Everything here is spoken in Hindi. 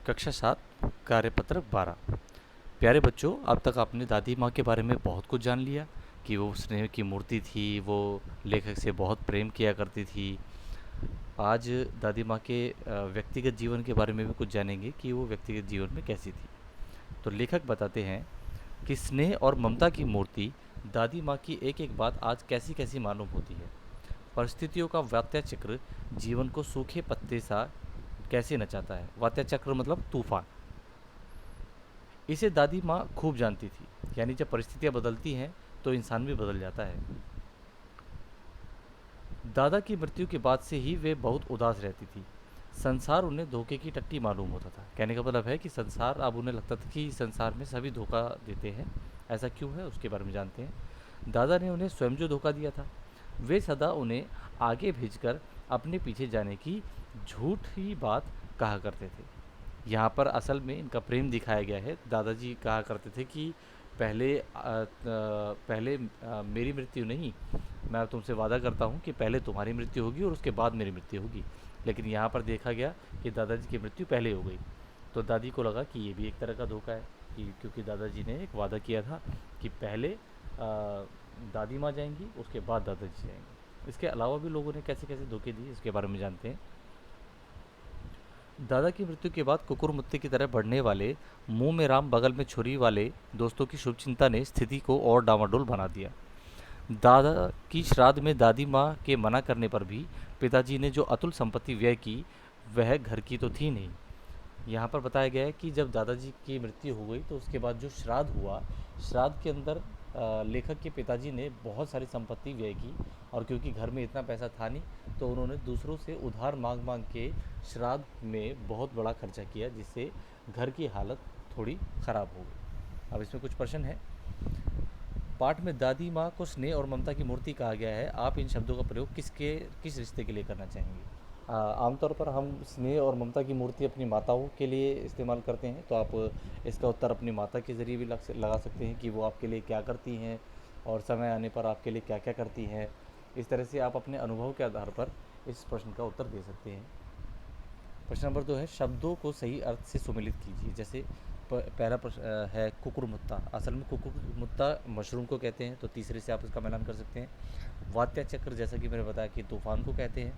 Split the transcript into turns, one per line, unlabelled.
कक्षा 7 कार्यपत्र 12। प्यारे बच्चों, अब तक आपने दादी माँ के बारे में बहुत कुछ जान लिया कि वो स्नेह की मूर्ति थी, वो लेखक से बहुत प्रेम किया करती थी। आज दादी माँ के व्यक्तिगत जीवन के बारे में भी कुछ जानेंगे कि वो व्यक्तिगत जीवन में कैसी थी। तो लेखक बताते हैं कि स्नेह और ममता की मूर्ति दादी माँ की एक एक बात आज कैसी कैसी मालूम होती है। परिस्थितियों का वात्या चक्र जीवन को सूखे पत्ते सा कैसे नचाता है। वात्या चक्र मतलब तूफान। इसे दादी माँ खूब जानती थी, यानी जब परिस्थितियाँ बदलती हैं तो इंसान भी बदल जाता है। दादा की मृत्यु के बाद से ही वे बहुत उदास रहती थी। संसार उन्हें धोखे की टट्टी मालूम होता था। कहने का मतलब है कि संसार, अब उन्हें लगता था कि संसार में सभी धोखा देते हैं। ऐसा क्यों है, उसके बारे में जानते हैं। दादा ने उन्हें स्वयं जो धोखा दिया था, वे सदा उन्हें आगे भेजकर अपने पीछे जाने की झूठी बात कहा करते थे। यहाँ पर असल में इनका प्रेम दिखाया गया है। दादाजी कहा करते थे कि पहले मेरी मृत्यु नहीं, मैं तुमसे वादा करता हूँ कि पहले तुम्हारी मृत्यु होगी और उसके बाद मेरी मृत्यु होगी। लेकिन यहाँ पर देखा गया कि दादाजी की मृत्यु पहले हो गई। तो दादी को लगा कि ये भी एक तरह का धोखा है, कि क्योंकि दादाजी ने एक वादा किया था कि पहले दादी माँ जाएंगी, उसके बाद दादाजी जाएंगे। इसके अलावा भी लोगों ने कैसे कैसे धोखे दिए, इसके बारे में जानते हैं। दादा की मृत्यु के बाद कुकुर मुत्ते की तरह बढ़ने वाले, मुंह में राम बगल में छुरी वाले दोस्तों की शुभचिंता ने स्थिति को और डामाडोल बना दिया। दादा की श्राद्ध में दादी माँ के मना करने पर भी पिताजी ने जो अतुल संपत्ति व्यय की, वह घर की तो थी नहीं। यहाँ पर बताया गया है कि जब दादाजी की मृत्यु हो गई तो उसके बाद जो श्राद्ध हुआ, श्राद्ध के अंदर लेखक के पिताजी ने बहुत सारी संपत्ति व्यय की। और क्योंकि घर में इतना पैसा था नहीं, तो उन्होंने दूसरों से उधार मांग मांग के श्राद्ध में बहुत बड़ा खर्चा किया, जिससे घर की हालत थोड़ी ख़राब हो गई। अब इसमें कुछ प्रश्न है। पाठ में दादी माँ को स्नेह और ममता की मूर्ति कहा गया है। आप इन शब्दों का प्रयोग किस रिश्ते के लिए करना चाहेंगे। आमतौर पर हम स्नेह और ममता की मूर्ति अपनी माताओं के लिए इस्तेमाल करते हैं, तो आप इसका उत्तर अपनी माता के ज़रिए भी लगा सकते हैं कि वो आपके लिए क्या करती हैं और समय आने पर आपके लिए क्या क्या करती हैं। इस तरह से आप अपने अनुभव के आधार पर इस प्रश्न का उत्तर दे सकते हैं। प्रश्न नंबर 2 है, शब्दों को सही अर्थ से सुमिलित कीजिए। जैसे पहला प्रश्न है कुकुरमुत्ता, असल में कुकुरमुत्ता मशरूम को कहते हैं, तो तीसरे से आप इसका मिलान कर सकते हैं। वात्या चक्र, जैसा कि मैंने बताया कि तूफान को कहते हैं।